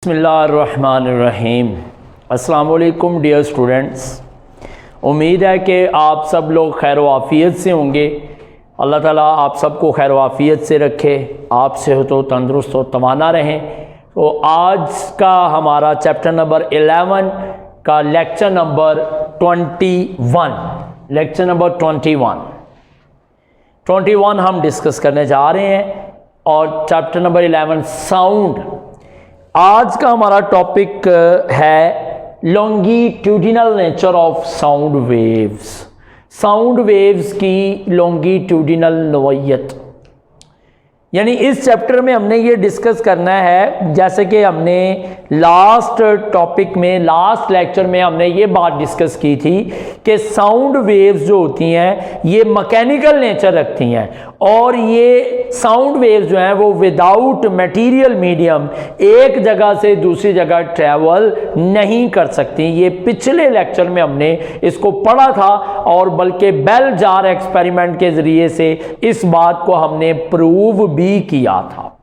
बिस्मिल्लाहिर्रहमानिर्रहीम। अस्सलाम वालेकुम डियर स्टूडेंट्स। उम्मीद है कि आप सब लोग खैर वाफ़ियत से होंगे। अल्लाह ताला आप सबको खैर वाफ़ियत से रखे, आप सेहत व तंदुरुस्त व तवाना रहें। तो आज का हमारा चैप्टर नंबर 11 का लेक्चर नंबर 21 हम डिस्कस करने जा रहे हैं। और चैप्टर नंबर 11 साउंड। आज का हमारा टॉपिक है longitudinal nature of sound waves. Sound waves की लॉन्गिट्यूडिनल नोयत, यानी इस चैप्टर में हमने ये डिस्कस करना है, जैसे कि हमने लास्ट टॉपिक में लास्ट लेक्चर में हमने ये बात डिस्कस की थी कि साउंड वेव्स जो होती हैं ये मैकेनिकल नेचर रखती हैं और ये साउंड वेव्स जो हैं वो विदाउट मटेरियल मीडियम एक जगह से दूसरी जगह ट्रैवल नहीं कर सकती। ये पिछले लेक्चर में हमने इसको पढ़ा था और बल्कि बेल जार एक्सपेरिमेंट के ज़रिए से इस बात को हमने प्रूव भी किया था।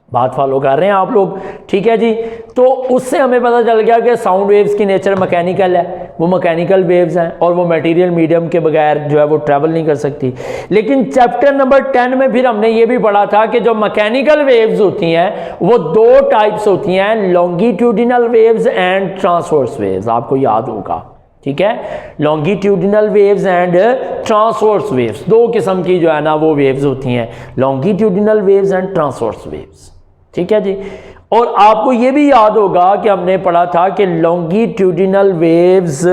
बात फॉलो कर रहे हैं आप लोग? ठीक है जी। तो उससे हमें पता चल गया कि साउंड वेव्स की नेचर मैकेनिकल है, वो मैकेनिकल वेव्स हैं और वो मटेरियल मीडियम के बगैर जो है वो ट्रैवल नहीं कर सकती। लेकिन चैप्टर नंबर 10 में फिर हमने ये भी पढ़ा था कि जो मैकेनिकल वेव्स होती हैं वो दो टाइप्स होती हैं, longitudinal waves and transverse waves. आपको याद होगा, ठीक है। Longitudinal waves and transverse waves, दो किस्म की जो है ना वो वेव्स होती हैं, longitudinal waves and transverse waves. ठीक है जी। और आपको ये भी याद होगा कि हमने पढ़ा था कि लॉन्गिट्यूडिनल वेव्स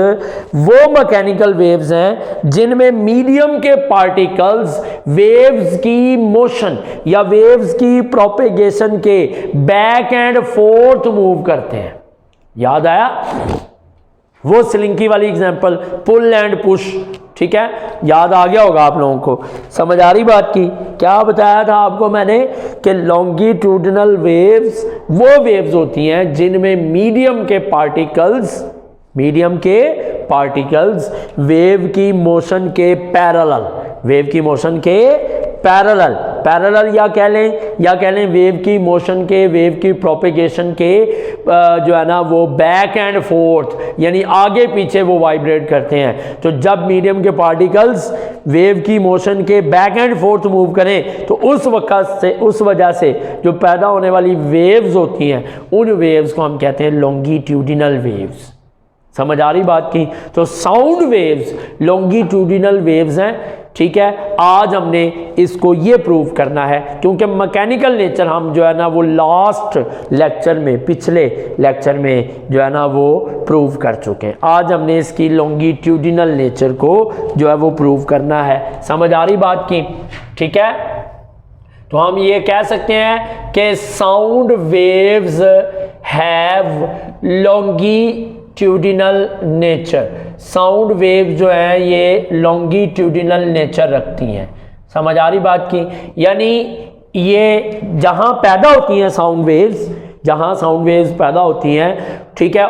वो मैकेनिकल वेव्स हैं जिनमें मीडियम के पार्टिकल्स वेव्स की मोशन या वेव्स की प्रोपेगेशन के बैक एंड फोर्थ मूव करते हैं। याद आया वो स्लिंकी वाली एग्जांपल, पुल एंड पुश? ठीक है, याद आ गया होगा आप लोगों को। समझ आ रही बात की? क्या बताया था आपको मैंने कि लॉन्गिट्यूडिनल वेव्स वो वेव्स होती हैं जिनमें मीडियम के पार्टिकल्स वेव की मोशन के पैरेलल या कह लें वेव की मोशन के, वेव की प्रोपेगेशन के जो है ना वो बैक एंड फोर्थ यानी आगे पीछे वो वाइब्रेट करते हैं। तो जब मीडियम के पार्टिकल्स वेव की मोशन के बैक एंड फोर्थ मूव करें तो उस वजह से जो पैदा होने वाली वेव्स होती हैं उन वेव्स को हम कहते हैं लॉन्गिट्यूडिनल वेव्स। समझ आ रही बात की? तो साउंड वेव्स लॉन्गिट्यूडिनल वेव्स हैं। ठीक है, आज हमने इसको ये प्रूव करना है क्योंकि मैकेनिकल नेचर हम जो है ना वो लास्ट लेक्चर में, पिछले लेक्चर में जो है ना वो प्रूव कर चुके हैं। आज हमने इसकी लॉन्गिट्यूडिनल नेचर को जो है वो प्रूव करना है। समझ आ रही बात की? ठीक है, तो हम ये कह सकते हैं कि sound waves have longitudinal nature. Sound wave जो है ये लॉन्गिट्यूडिनल नेचर रखती हैं। समझ आ रही बात की? यानी ये जहां पैदा होती हैं साउंड वेव्स, जहां साउंड वेव्स पैदा होती हैं, ठीक है,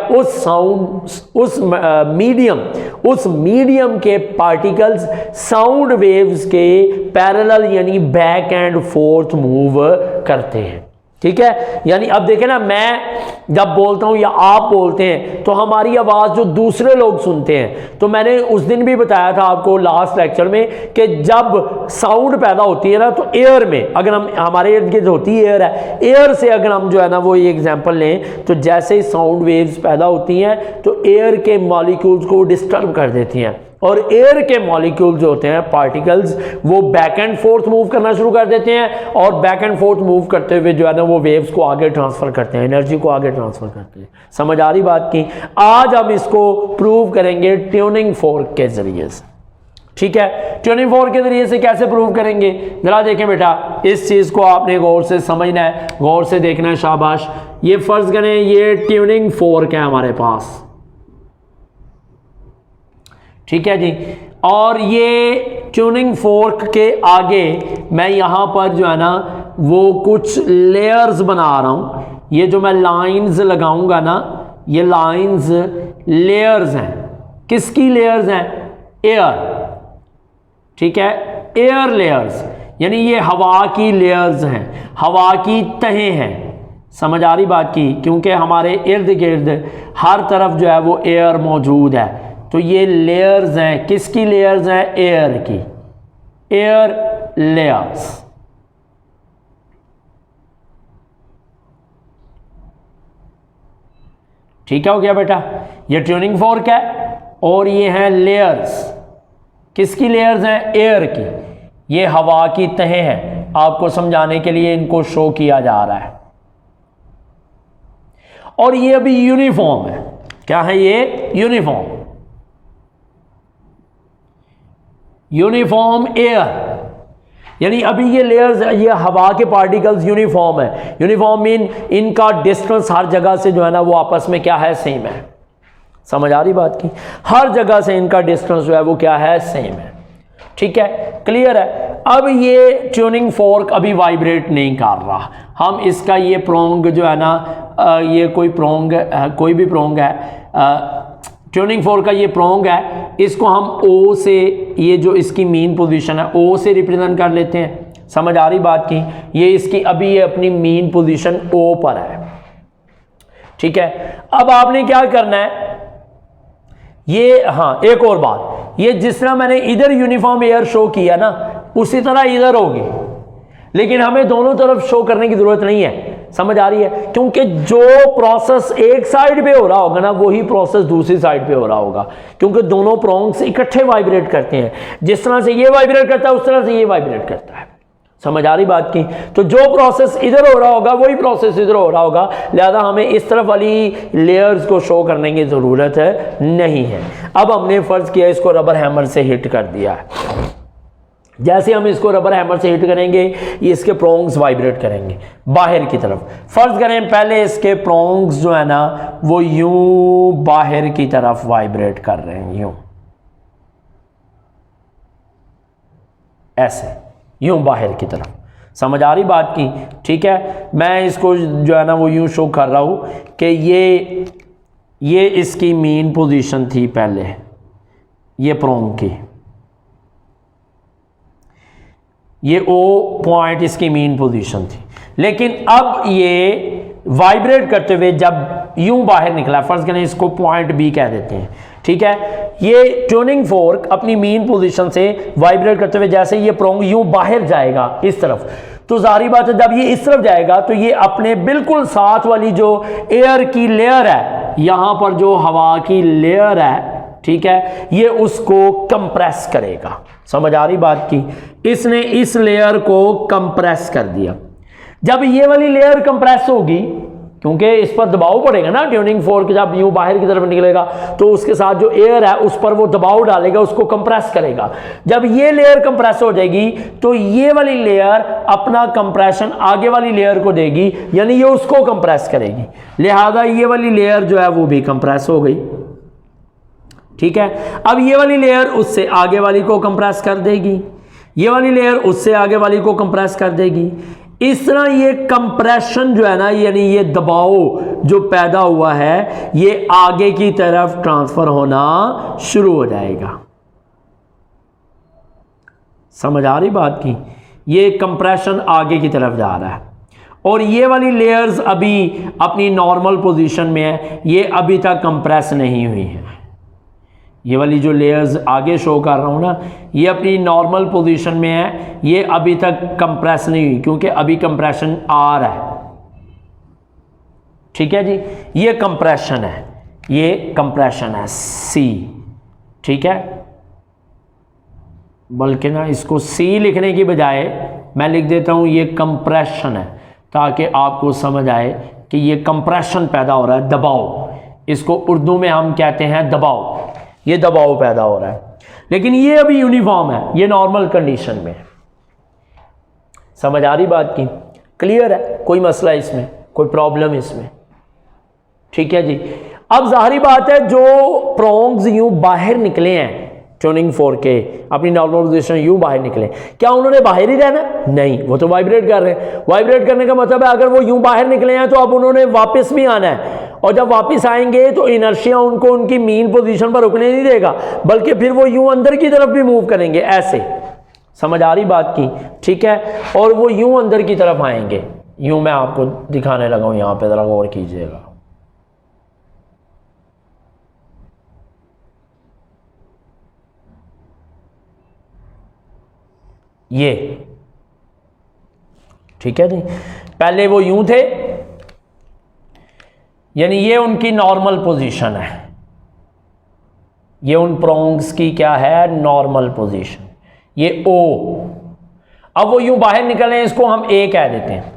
उस मीडियम के पार्टिकल्स साउंड वेव्स के पैरेलल यानी बैक एंड फोर्थ मूव करते हैं। ठीक है, यानी अब देखें ना, मैं जब बोलता हूं या आप बोलते हैं तो हमारी आवाज़ जो दूसरे लोग सुनते हैं, तो मैंने उस दिन भी बताया था आपको लास्ट लेक्चर में कि जब साउंड पैदा होती है ना तो एयर में, अगर हम हमारे इर्द गिर्द होती है एयर से अगर हम जो है ना वो ये एग्जांपल लें तो जैसे ही साउंड वेव्स पैदा होती हैं तो एयर के मॉलिक्यूल्स को डिस्टर्ब कर देती हैं और एयर के मॉलिक्यूल जो होते हैं, पार्टिकल्स, वो बैक एंड फोर्थ मूव करना शुरू कर देते हैं और बैक एंड फोर्थ मूव करते हुए जो है ना वो वेव्स को आगे ट्रांसफर करते हैं, एनर्जी को आगे ट्रांसफर करते हैं। समझ आ रही बात की? आज हम इसको प्रूव करेंगे ट्यूनिंग फोर्क के जरिए से। ठीक है, ट्यूनिंग फोर्क के जरिए से कैसे प्रूव करेंगे? जरा देखें बेटा, इस चीज को आपने गौर से समझना है, गौर से देखना है। शाबाश। ये फर्ज करें ये ट्यूनिंग फोर्क है हमारे पास, ठीक है जी। और ये ट्यूनिंग फोर्क के आगे मैं यहाँ पर जो है ना वो कुछ लेयर्स बना रहा हूँ। ये जो मैं लाइंस लगाऊंगा ना, ये लाइंस लेयर्स हैं। किसकी लेयर्स हैं? एयर। ठीक है, एयर लेयर्स, यानी ये हवा की लेयर्स हैं, हवा की तहें हैं। समझ आ रही बात की, क्योंकि हमारे इर्द गिर्द हर तरफ जो है वो एयर मौजूद है। तो ये लेयर्स हैं, किसकी लेयर्स हैं? एयर की, एयर लेयर्स। ठीक है, हो गया बेटा। ये ट्यूनिंग फोर्क है और ये हैं लेयर्स। किसकी लेयर्स हैं? एयर की। ये हवा की तहें हैं, आपको समझाने के लिए इनको शो किया जा रहा है। और ये अभी यूनिफॉर्म है। क्या है ये? यूनिफॉर्म, यूनिफॉर्म एयर, यानी अभी ये लेयर्स, ये हवा के पार्टिकल्स यूनिफॉर्म है। यूनिफॉर्म मीन इनका डिस्टेंस हर जगह से जो है ना वो आपस में क्या है? सेम है। समझ आ रही बात की? हर जगह से इनका डिस्टेंस जो है वो क्या है? सेम है। ठीक है, क्लियर है। अब ये ट्यूनिंग फोर्क अभी वाइब्रेट नहीं कर रहा। हम इसका ये प्रोंग जो है ना, ये कोई प्रोंग, कोई भी प्रोंग है, ट्यूनिंग फोर्क का ये प्रोंग है, इसको हम ओ से, ये जो इसकी मीन पोजीशन है ओ से रिप्रेजेंट कर लेते हैं। समझ आ रही बात की? ये इसकी अभी ये अपनी मीन पोजीशन ओ पर है। ठीक है, अब आपने क्या करना है, ये, हाँ एक और बात, ये जिस तरह मैंने इधर यूनिफॉर्म एयर शो किया ना उसी तरह इधर होगी, लेकिन हमें दोनों तरफ शो करने की जरूरत नहीं है। समझ आ रही है? क्योंकि जो प्रोसेस एक साइड पे हो रहा होगा ना वही प्रोसेस दूसरी साइड पे हो रहा होगा, क्योंकि दोनों प्रोंग्स इकट्ठे वाइब्रेट करते हैं। जिस तरह से ये वाइब्रेट करता है उस तरह से ये वाइब्रेट करता है। समझ आ रही बात की? तो जो प्रोसेस इधर हो रहा होगा वही प्रोसेस इधर हो रहा होगा, लिहाजा हमें इस तरफ वाली लेयर्स को शो करने की ज़रूरत नहीं है। अब हमने फ़र्ज़ किया इसको रबर हैमर से हिट कर दिया है। जैसे हम इसको रबर हैमर से हिट करेंगे इसके प्रोंग्स वाइब्रेट करेंगे बाहर की तरफ। फ़र्ज़ करें पहले इसके प्रोंग्स जो है ना वो यूं बाहर की तरफ वाइब्रेट कर रहे हैं, यूं, ऐसे, यूं बाहर की तरफ। समझ आ रही बात की? ठीक है, मैं इसको जो है ना वो यूं शो कर रहा हूं कि ये इसकी मेन पोजीशन थी पहले, ये प्रोंग की, ये ओ पॉइंट इसकी मेन पोजीशन थी। लेकिन अब ये वाइब्रेट करते हुए जब यूं बाहर निकला, फर्ज करें इसको पॉइंट बी कह देते हैं। ठीक है, ये ट्यूनिंग फोर्क अपनी मेन पोजीशन से वाइब्रेट करते हुए जैसे ये प्रोंग यूं बाहर जाएगा इस तरफ, तो जाहिर बात है जब ये इस तरफ जाएगा तो ये अपने बिल्कुल साथ वाली जो एयर की लेयर है, यहां पर जो हवा की लेयर है, ठीक है, ये उसको कंप्रेस करेगा। समझ आ रही बात की? इसने इस लेयर को कंप्रेस कर दिया। जब ये वाली लेयर कंप्रेस होगी, क्योंकि इस पर दबाव पड़ेगा ना, ट्यूनिंग फोर्क जब यूं बाहर की तरफ निकलेगा तो उसके साथ जो एयर है उस पर वो दबाव डालेगा, उसको कंप्रेस करेगा। जब ये लेयर कंप्रेस हो जाएगी तो ये वाली लेयर अपना कंप्रेशन आगे वाली लेयर को देगी, यानी ये उसको कंप्रेस करेगी। लिहाजा ये वाली लेयर जो है वो भी कंप्रेस हो गई। ठीक है, अब ये वाली लेयर उससे आगे वाली को कंप्रेस कर देगी, ये वाली लेयर उससे आगे वाली को कंप्रेस कर देगी। इस तरह ये कंप्रेशन जो है ना, यानी ये दबाव जो पैदा हुआ है ये आगे की तरफ ट्रांसफर होना शुरू हो जाएगा। समझ आ रही बात की? ये कंप्रेशन आगे की तरफ जा रहा है और ये वाली लेयर्स अभी अपनी नॉर्मल पोजीशन में है, ये अभी तक कंप्रेस नहीं हुई है। ये वाली जो लेयर्स आगे शो कर रहा हूँ ना, ये अपनी नॉर्मल पोजीशन में है, ये अभी तक कंप्रेस नहीं हुई क्योंकि अभी कंप्रेशन आ रहा है। ठीक है जी, ये कंप्रेशन है, ये कंप्रेशन है सी। ठीक है, बल्कि ना इसको सी लिखने की बजाय मैं लिख देता हूँ ये कंप्रेशन है, ताकि आपको समझ आए कि ये कंप्रेशन पैदा हो रहा है, दबाव। इसको उर्दू में हम कहते हैं दबाव, ये दबाव पैदा हो रहा है। लेकिन ये अभी यूनिफॉर्म है, ये नॉर्मल कंडीशन में है। समझ आ रही बात की? क्लियर है? कोई मसला इसमें, कोई प्रॉब्लम इसमें? ठीक है जी। अब जाहिर बात है जो प्रोंग्स यूं बाहर निकले हैं ट्यूनिंग फोर्क के, अपनी नॉर्मल पोजीशन यूं बाहर निकले, क्या उन्होंने बाहर ही रहना? नहीं, वो तो वाइब्रेट कर रहे हैं। वाइब्रेट करने का मतलब है अगर वो यूं बाहर निकले हैं तो अब उन्होंने वापस भी आना है, और जब वापस आएंगे तो इनर्शिया उनको उनकी मेन पोजीशन पर रुकने नहीं देगा, बल्कि फिर वो यूं अंदर की तरफ भी मूव करेंगे ऐसे। समझ आ रही बात की? ठीक है, और वो यूं अंदर की तरफ आएंगे, यूं मैं आपको दिखाने लगा हूं, यहां पे जरा गौर कीजिएगा। ये ठीक है जी, पहले वो यूं थे, यानी ये उनकी नॉर्मल पोजीशन है, ये उन प्रोंग्स की क्या है, नॉर्मल पोजीशन, ये ओ। अब वो यूं बाहर निकले, इसको हम ए कह देते हैं।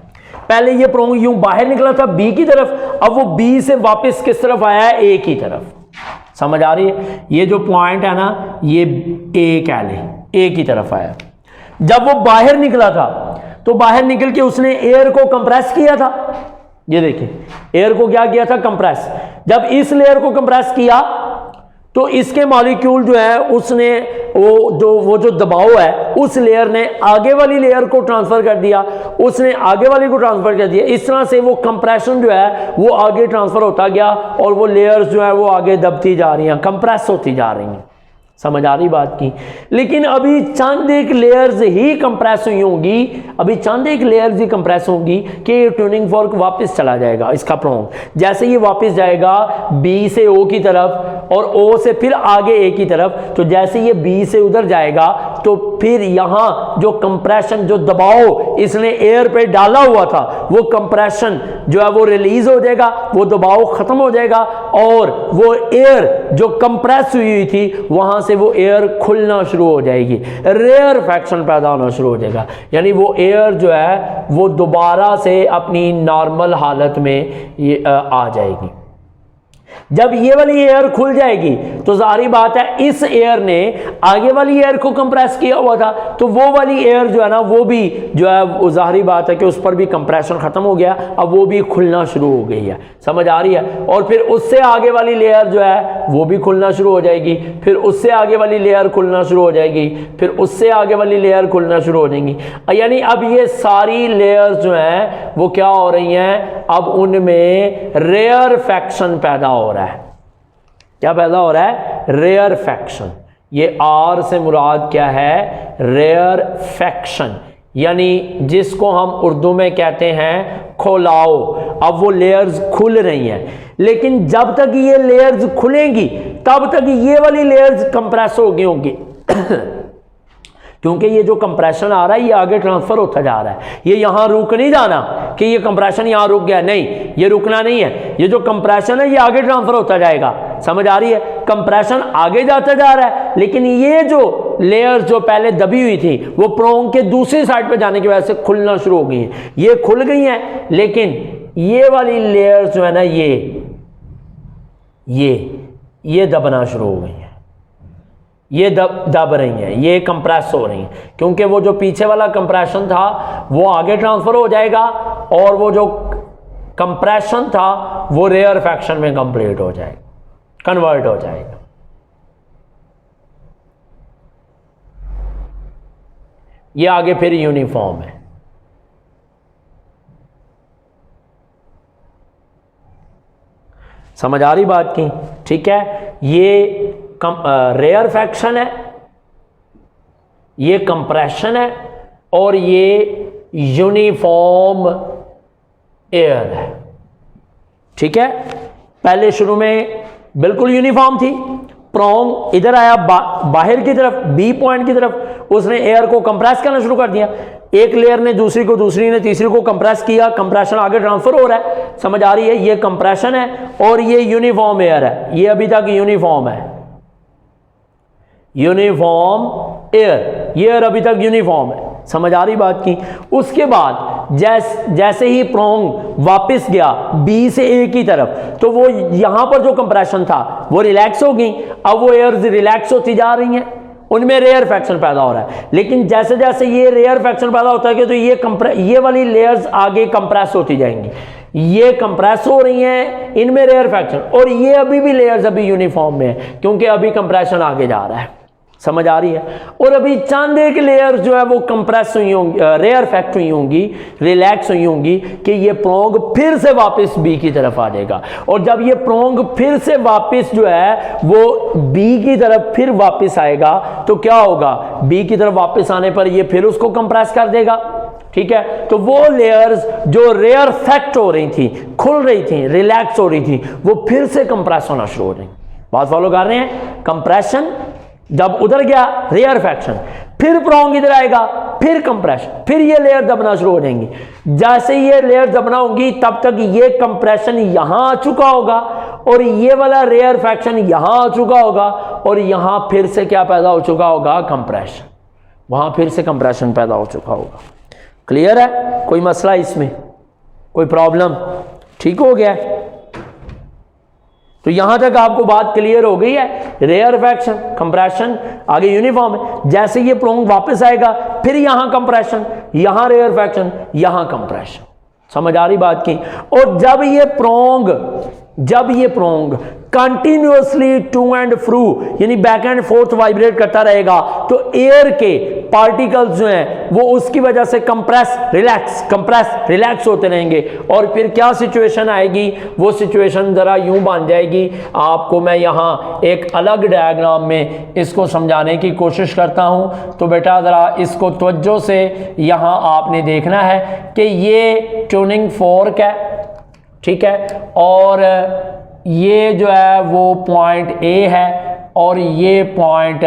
पहले ये प्रोंग यूं बाहर निकला था बी की तरफ, अब वो बी से वापस किस तरफ आया है, ए की तरफ। समझ आ रही है? ये जो पॉइंट है ना, ये ए कह ले, ए की तरफ आया। जब वो बाहर निकला था तो बाहर निकल के उसने एयर को कंप्रेस किया था। ये देखिए, एयर को क्या किया था, कंप्रेस। जब इस लेयर को कंप्रेस किया तो इसके मॉलिक्यूल जो है उसने वो जो दबाव है उस लेयर ने आगे वाली लेयर को ट्रांसफर कर दिया, उसने आगे वाली को ट्रांसफर कर दिया। इस तरह से वो कंप्रेशन जो है वो आगे ट्रांसफर होता गया और वो लेयर्स जो है वो आगे दबती जा रही हैं, कंप्रेस होती जा रही हैं। समझ आ रही बात की? लेकिन अभी चंद एक लेयर्स ही कंप्रेस हुई होंगी, अभी चंद एक लेयर्स ही कंप्रेस होंगी कि ट्यूनिंग फोर्क वापस चला जाएगा, इसका प्रोंग जैसे ये वापस जाएगा बी से ओ की तरफ और ओ से फिर आगे ए की तरफ, तो जैसे ये बी से उधर जाएगा तो फिर यहाँ जो कंप्रेशन, जो दबाव इसने एयर पे डाला हुआ था, वो कंप्रेशन जो है वो रिलीज हो जाएगा, वो दबाव खत्म हो जाएगा और वो एयर जो कंप्रेस हुई थी वहां से वो एयर खुलना शुरू हो जाएगी, रेयर फ्रैक्शन पैदा होना शुरू हो जाएगा। यानी वो एयर जो है वो दोबारा से अपनी नॉर्मल हालत में आ जाएगी। जब ये वाली एयर खुल जाएगी तो जाहिर बात है इस एयर ने आगे वाली एयर को कंप्रेस किया हुआ था, तो वो वाली एयर जो है ना वो भी जो है वो जाहिर बात है कि उस पर भी कंप्रेशन खत्म हो गया, अब वो भी खुलना शुरू हो गई है। समझ आ रही है? और फिर उससे आगे वाली लेयर जो है वो भी खुलना शुरू हो जाएगी, फिर उससे आगे वाली लेयर खुलना शुरू हो जाएगी, फिर उससे आगे वाली लेयर खुलना शुरू हो जाएंगी। यानी अब ये सारी लेयर्स जो हैं वो क्या हो रही हैं, अब उनमें रेयर फ्रैक्शन पैदा हो रहा है। क्या पैदा हो रहा है? Rare fraction. ये आर से मुराद क्या है? रेयर फ्रैक्शन, यानी जिसको हम उर्दू में कहते हैं खोलाओ। अब वो लेयर्स खुल रही हैं, लेकिन जब तक ये लेयर्स खुलेंगी तब तक ये वाली लेयर्स कंप्रेस हो गई होंगी क्योंकि ये जो कंप्रेशन आ रहा है ये आगे ट्रांसफर होता जा रहा है। ये यहां रुक नहीं जाना कि ये कंप्रेशन यहां रुक गया, नहीं, ये रुकना नहीं है। ये जो कंप्रेशन है ये आगे ट्रांसफर होता जाएगा। समझ आ रही है? कंप्रेशन आगे जाता जा रहा है, लेकिन ये जो लेयर जो पहले दबी हुई थी वो प्रोंग के दूसरी साइड पे जाने की वजह से खुलना शुरू हो गई हैं। ये खुल गई हैं, लेकिन ये वाली लेयर जो है ना ये दबना शुरू हो गई हैं, ये दब रही हैं, ये कंप्रेस हो रही हैं, क्योंकि वो जो पीछे वाला कंप्रेशन था वो आगे ट्रांसफर हो जाएगा और वो जो कंप्रेशन था वो रेयर फ्रैक्शन में कंप्लीट हो जाएगा, कन्वर्ट हो जाएगा। ये आगे फिर यूनिफॉर्म है। समझ आ रही बात की? ठीक है, ये रेयर फ्रैक्शन है, ये कंप्रेशन है और ये यूनिफॉर्म एयर है। ठीक है, पहले शुरू में बिल्कुल यूनिफॉर्म थी, प्रोंग इधर आया बाहर की तरफ, बी पॉइंट की तरफ, उसने एयर को कंप्रेस करना शुरू कर दिया। एक लेयर ने दूसरी को, दूसरी ने तीसरी को कंप्रेस किया, कंप्रेशन आगे ट्रांसफर हो रहा है। समझ आ रही है? ये कंप्रेशन है और ये यूनिफॉर्म एयर है, ये अभी तक यूनिफॉर्म है, यूनिफॉर्म एयर, ये एयर अभी तक यूनिफॉर्म है। समझ आ रही बात की? उसके बाद जैसे ही प्रोंग वापस गया बी से ए की तरफ, तो वो यहां पर जो कंप्रेशन था वो रिलैक्स हो गई। अब वो एयर्स रिलैक्स होती जा रही हैं, उनमें रेयर फ्रैक्शन पैदा हो रहा है। लेकिन जैसे जैसे ये रेयर फ्रैक्शन पैदा होता है तो ये वाली लेयर्स आगे कंप्रेस होती जाएंगी, ये कंप्रेस हो रही हैं, इनमें रेयर फ्रैक्शन, और ये अभी भी लेयर्स अभी यूनिफॉर्म में है क्योंकि अभी कंप्रेशन आगे जा रहा है। समझ आ रही है? और अभी चंद एक लेयर जो है वो कंप्रेस हुई होंगी, रेयर फैक्ट हुई होंगी, रिलैक्स हुई होंगी कि ये प्रोंग फिर से वापस बी की तरफ आ जाएगा। और जब ये प्रोंग फिर से वापस जो है वो बी की तरफ फिर वापस आएगा तो क्या होगा? बी की तरफ वापस आने पर ये फिर उसको कंप्रेस कर देगा। ठीक है। तो वो लेयर्स जो रेयरफेक्ट हो रही थी, खुल रही थी, रिलैक्स हो रही थी, वो फिर से कंप्रेस होना शुरू हो रही। बात फॉलो कर रहे हैं? कंप्रेशन जब उधर गया, रेयरफेक्शन, फिर प्रोंग इधर आएगा, फिर कंप्रेशन, फिर ये लेयर दबना शुरू हो जाएंगी। जैसे ये लेयर दबना होगी तब तक ये कंप्रेशन यहां आ चुका होगा और ये वाला रेयरफेक्शन यहां आ चुका होगा और यहां फिर से क्या पैदा हो चुका होगा? कंप्रेशन। वहां फिर से कंप्रेशन पैदा हो चुका होगा। क्लियर है? कोई मसला इसमें, कोई प्रॉब्लम? ठीक हो गया? तो यहां तक आपको बात क्लियर हो गई है। रेयरफेक्शन, कंप्रेशन, आगे यूनिफॉर्म है। जैसे ये प्रोंग वापस आएगा, फिर यहां कंप्रेशन, यहां रेयरफेक्शन, यहां कंप्रेशन। समझ आ रही बात की? और जब ये प्रोंग कंटिन्यूअसली टू एंड फ्रू यानी बैक एंड फोर्थ वाइब्रेट करता रहेगा तो एयर के पार्टिकल्स जो हैं वो उसकी वजह से कंप्रेस रिलैक्स होते रहेंगे। और फिर क्या सिचुएशन आएगी? वो सिचुएशन जरा यूं बन जाएगी। आपको मैं यहां एक अलग डायग्राम में इसको समझाने की कोशिश करता हूं। तो बेटा जरा इसको तवज्जो से यहां आपने देखना है कि ये ट्यूनिंग फोर्क है, ठीक है, और ये जो है वो पॉइंट ए है और ये पॉइंट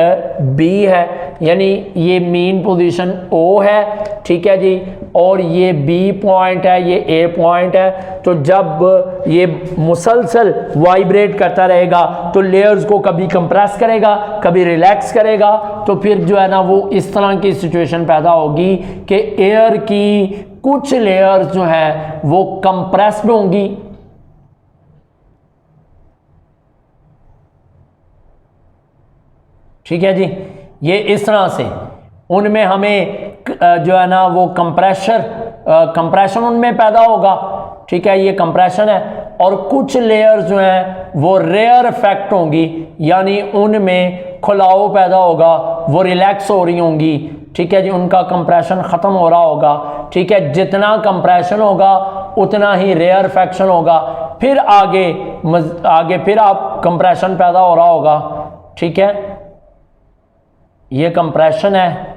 बी है, यानी ये मीन पोजीशन ओ है, ठीक है जी, और ये बी पॉइंट है, ये ए पॉइंट है। तो जब ये मुसलसल वाइब्रेट करता रहेगा तो लेयर्स को कभी कंप्रेस करेगा, कभी रिलैक्स करेगा। तो फिर जो है ना वो इस तरह की सिचुएशन पैदा होगी कि एयर की कुछ लेयर्स जो है वो कंप्रेस्ड होंगी, ठीक है जी। ये इस तरह से उनमें हमें जो है ना वो कंप्रेशन उनमें पैदा होगा, ठीक है, ये कंप्रेशन है। और कुछ लेयर्स जो हैं वो रेयरफेक्ट होंगी, यानी उनमें खुलाव पैदा होगा, वो रिलैक्स हो रही होंगी, ठीक है जी, उनका कंप्रेशन ख़त्म हो रहा होगा, ठीक है। जितना कंप्रेशन होगा उतना ही रेयरफेक्शन होगा। फिर आगे फिर आप कंप्रेशन पैदा हो रहा होगा, ठीक है। ये कंप्रेशन है,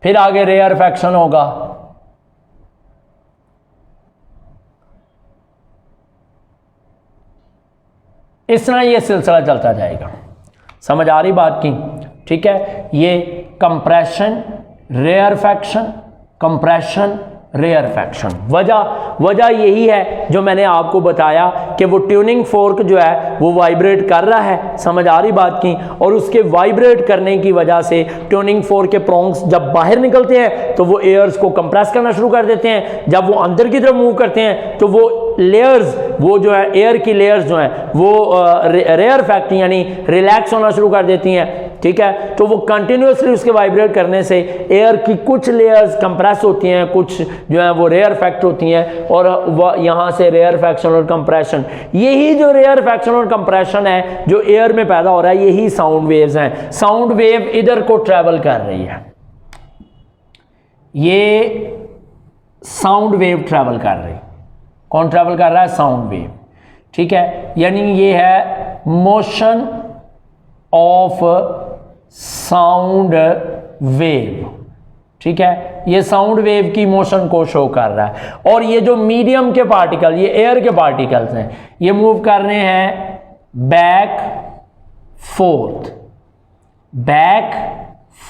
फिर आगे रेयरफेक्शन होगा, इस तरह ये सिलसिला चलता जाएगा। समझ आ रही बात की? ठीक है। ये कंप्रेशन, रेयरफेक्शन, कंप्रेशन, रेयरफेक्शन। वजह यही है जो मैंने आपको बताया कि वो ट्यूनिंग फोर्क जो है वो वाइब्रेट कर रहा है। समझ आ रही बात की? और उसके वाइब्रेट करने की वजह से ट्यूनिंग फोर्क के प्रोंग्स जब बाहर निकलते हैं तो वो एयर्स को कंप्रेस करना शुरू कर देते हैं। जब वो अंदर की तरफ मूव करते हैं तो वो लेयर्स, वो जो है एयर की लेयर्स जो हैं वो रेयरफेक्ट यानी रिलैक्स होना शुरू कर देती हैं, ठीक है। तो वो कंटिन्यूसली उसके वाइब्रेट करने से एयर की कुछ लेयर्स कंप्रेस होती हैं, कुछ जो है वो रेयरफेक्ट होती हैं, और वह यहाँ से रेयरफेक्शन और कंप्रेशन, यही जो रेयरफेक्शन और कंप्रेशन है जो एयर में पैदा हो रहा है, यही साउंड वेव्स हैं। साउंड वेव इधर को ट्रैवल कर रही है, ये साउंड वेव ट्रैवल कर रही है। कौन ट्रैवल कर रहा है? साउंड वेव, ठीक है। यानी ये है मोशन ऑफ साउंड वेव, ठीक है। ये साउंड वेव की मोशन को शो कर रहा है। और ये जो मीडियम के पार्टिकल, ये एयर के पार्टिकल्स हैं, ये मूव कर रहे हैं बैक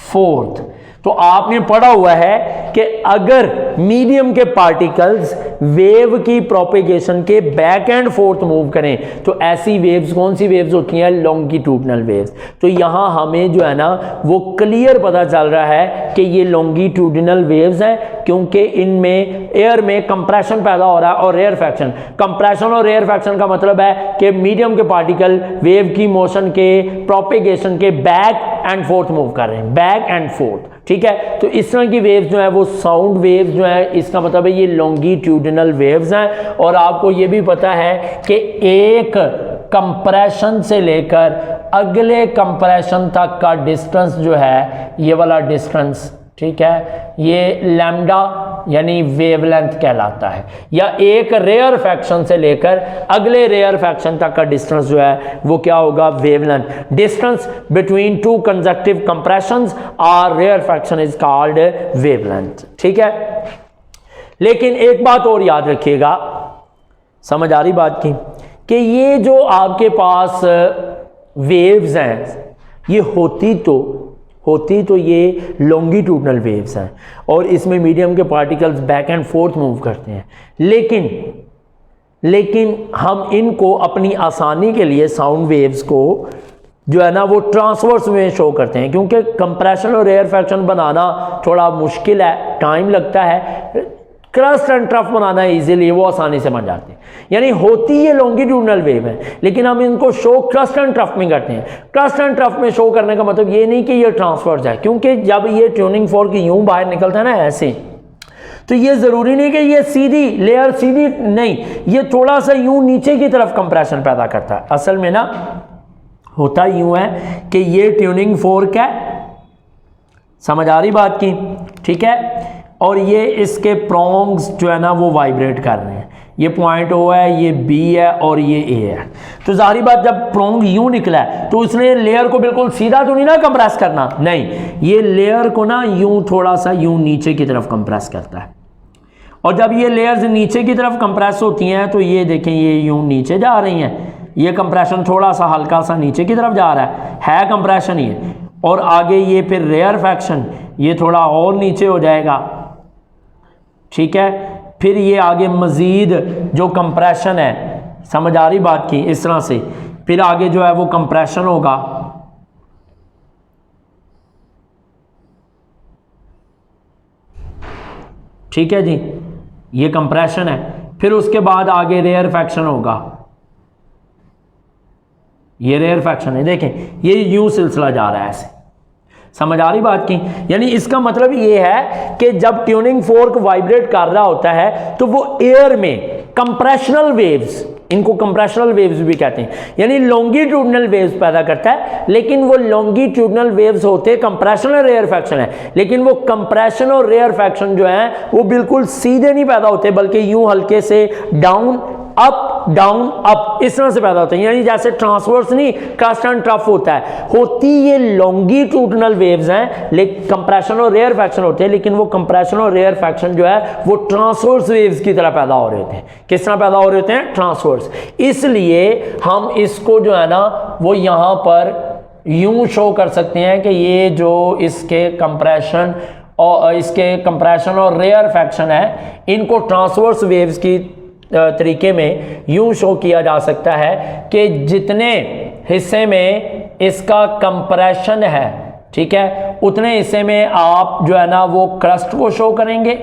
फोर्थ। तो आपने पढ़ा हुआ है कि अगर मीडियम के पार्टिकल्स वेव की प्रोपेगेशन के बैक एंड फोर्थ मूव करें तो ऐसी वेव्स, कौन सी वेव्स होती हैं? Longitudinal waves. तो यहां हमें जो है ना वो क्लियर पता चल रहा है कि ये लॉन्गिट्यूडनल वेव्स हैं, क्योंकि इनमें एयर में कंप्रेशन पैदा हो रहा है और रेयरफेक्शन। कंप्रेशन और रेयरफेक्शन का मतलब है कि मीडियम के पार्टिकल वेव की मोशन के प्रोपेगेशन के बैक एंड फोर्थ मूव कर रहे हैं, बैक एंड फोर्थ, ठीक है। तो इस तरह की वेव्स जो है वो साउंड वेव्स जो है, इसका मतलब है ये लॉन्गिट्यूडनल वेव्स हैं। और आपको ये भी पता है कि एक कंप्रेशन से लेकर अगले कंप्रेशन तक का डिस्टेंस जो है, ये वाला डिस्टेंस, ठीक है, ये लैम्डा यानी वेवलेंथ कहलाता है, या एक रेयर फैक्शन से लेकर अगले रेयर फैक्शन तक का डिस्टेंस जो है वो क्या होगा, wavelength. Distance between two conjunctive compressions और rarefaction is called wavelength. ठीक है, लेकिन एक बात और याद रखिएगा, समझ आ रही बात की, कि ये जो आपके पास वेव्स हैं ये होती तो ये लॉन्गिट्यूडनल वेव्स हैं और इसमें मीडियम के particles back and fourth move करते हैं, लेकिन हम इनको अपनी आसानी के लिए साउंड वेव्स को जो है ना वो ट्रांसवर्स में शो करते हैं, क्योंकि कंप्रेशन और रेयर फैक्शन बनाना थोड़ा मुश्किल है, टाइम लगता है। Crust and trough banana easily, वो आसानी से बन जाते हैं। यानी होती ये लॉन्गिट्यूडनल वेव है, लेकिन हम इनको शो क्रस्ट एंड ट्रफ में करते हैं। क्रस्ट एंड ट्रफ में शो करने का मतलब ये नहीं कि ये ट्रांसवर्स है, क्योंकि जब ये ट्यूनिंग फोर्क यूं बाहर निकलता है ना ऐसे, तो ये जरूरी नहीं कि ये सीधी लेयर सीधी नहीं, ये थोड़ा सा यूं नीचे की तरफ कंप्रेशन पैदा करता है। असल में ना होता यूं है कि ये ट्यूनिंग फोर्क है, समझ आ रही बात की, ठीक है, और ये इसके प्रोंग्स जो है ना वो वाइब्रेट कर रहे हैं। ये पॉइंट O है, ये B है और ये A है। तो जाहिर बात जब प्रोंग यूं निकला है तो उसने लेयर को बिल्कुल सीधा तो नहीं ना कंप्रेस करना, नहीं, ये लेयर को ना यूं थोड़ा सा यूं नीचे की तरफ कंप्रेस करता है। और जब ये लेयर्स नीचे की तरफ कंप्रेस होती हैं तो ये देखें ये यूं नीचे जा रही हैं, ये कंप्रेशन थोड़ा सा हल्का सा नीचे की तरफ जा रहा है कंप्रेशन ये, और आगे ये फिर रेयर फैक्शन ये थोड़ा और नीचे हो जाएगा। ठीक है, फिर ये आगे मज़ीद जो कंप्रेशन है, समझ आ रही बात की, इस तरह से फिर आगे जो है वो कंप्रेशन होगा। ठीक है जी, ये कंप्रेशन है, फिर उसके बाद आगे रेयर फैक्शन होगा, ये रेयर फैक्शन है, देखें ये यूं सिलसिला जा रहा है ऐसे, समझ आ रही बात की। यानी इसका मतलब ये है कि जब ट्यूनिंग फोर्क वाइब्रेट कर रहा होता है तो वो एयर में कंप्रेशनल वेव्स, इनको कंप्रेशनल वेव्स भी कहते हैं, यानी लॉन्गिट्यूडनल वेव्स पैदा करता है, लेकिन वो लॉन्गिट्यूडनल वेव्स होते कंप्रेशन और रेयर फैक्शन है, लेकिन वो कंप्रेशन और रेयर फैक्शन जो है वो बिल्कुल सीधे नहीं पैदा होते, बल्कि यूं हल्के से डाउन अप इस तरह से पैदा होते हैं। यानी जैसे ट्रांसवर्स नहीं क्रस्ट एंड ट्रफ होता है, होती ये लॉन्गिट्यूडनल वेव्स हैं, लेकिन कंप्रेशन और रेयर फैक्शन होते हैं, लेकिन वो कंप्रेशन और रेयर फैक्शन जो है वो ट्रांसवर्स वेव्स की तरह पैदा हो रहे होते हैं। किस तरह पैदा हो रहे होते हैं? ट्रांसवर्स। इसलिए हम इसको जो है ना वो यहाँ पर यूं शो कर सकते हैं कि ये जो इसके कंप्रेशन और रेयर फैक्शन है, इनको ट्रांसवर्स वेव्स की तरीके में यूं शो किया जा सकता है कि जितने हिस्से में इसका कंप्रेशन है, ठीक है, उतने हिस्से में आप जो है ना वो क्रस्ट को शो करेंगे,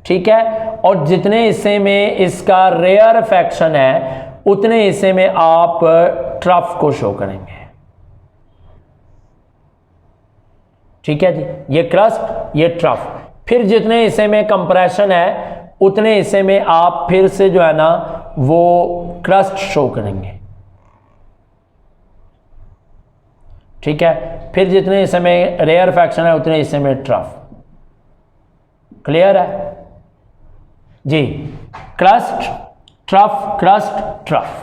ठीक है, और जितने हिस्से में इसका रेयर फैक्शन है उतने हिस्से में आप ट्रफ को शो करेंगे। ठीक है जी, ये क्रस्ट, ये ट्रफ। फिर जितने हिस्से में कंप्रेशन है उतने हिस्से में आप फिर से जो है ना वो क्रस्ट शो करेंगे। ठीक है, फिर जितने हिस्से में रेयर फैक्शन है उतने हिस्से में ट्रफ। क्लियर है जी? क्रस्ट ट्रफ,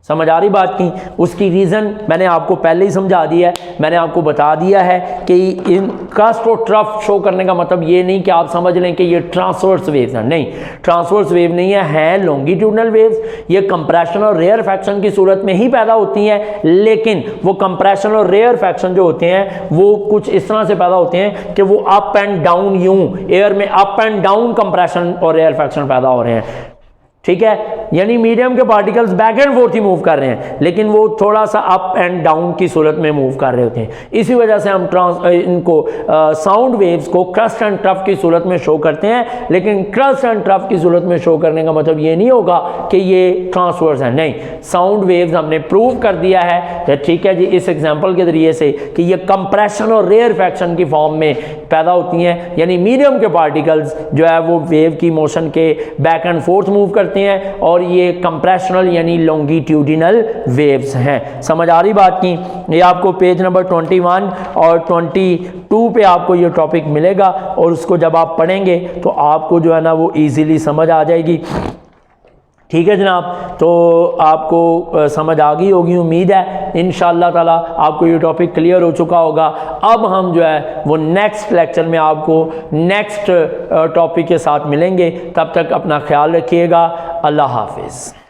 समझ आ रही बात की? उसकी रीज़न मैंने आपको पहले ही समझा दिया है, मैंने आपको बता दिया है कि इन क्रस्ट और ट्रफ शो करने का मतलब ये नहीं कि आप समझ लें कि ये ट्रांसवर्स वेव्स हैं, नहीं, ट्रांसवर्स वेव नहीं है, हैं लॉन्गिट्यूडनल वेव्स। ये कंप्रेशन और रेयर फैक्शन की सूरत में ही पैदा होती हैं, लेकिन वो कंप्रेशन और रेयर फैक्शन जो होते हैं वो कुछ इस तरह से पैदा होते हैं कि वो अप एंड डाउन, यूं एयर में अप एंड डाउन कंप्रेशन और रेयर फैक्शन पैदा हो रहे हैं। ठीक है, यानी मीडियम के particles back and fourth he move कर रहे हैं, लेकिन वो थोड़ा सा अप एंड डाउन की सूरत में मूव कर रहे होते हैं। इसी वजह से हम इनको साउंड वेव्स को क्रस्ट एंड ट्रफ की सूरत में शो करते हैं, लेकिन क्रस्ट एंड ट्रफ की सूरत में शो करने का मतलब ये नहीं होगा कि ये ट्रांसवर्स है, नहीं। साउंड वेव्स हमने प्रूव कर दिया है, ठीक है जी, इस एग्जाम्पल के जरिए से कि ये कंप्रेशन और रेयर फैक्शन की फॉर्म में पैदा होती हैं, यानी मीडियम के पार्टिकल्स जो है वो वेव की मोशन के बैक एंड फोर्थ मूव करते हैं और ये कंप्रेशनल यानी लॉन्गिट्यूडिनल वेव्स हैं। समझ आ रही बात की? ये आपको पेज नंबर 21 और 22 पे आपको ये टॉपिक मिलेगा और उसको जब आप पढ़ेंगे तो आपको जो है ना वो ईजीली समझ आ जाएगी। ठीक है जनाब, तो आपको समझ आ गई होगी उम्मीद है। इंशाअल्लाह ताला आपको ये टॉपिक क्लियर हो चुका होगा। अब हम जो है वो नेक्स्ट लेक्चर में आपको नेक्स्ट टॉपिक के साथ मिलेंगे। तब तक अपना ख्याल रखिएगा। अल्लाह हाफिज़।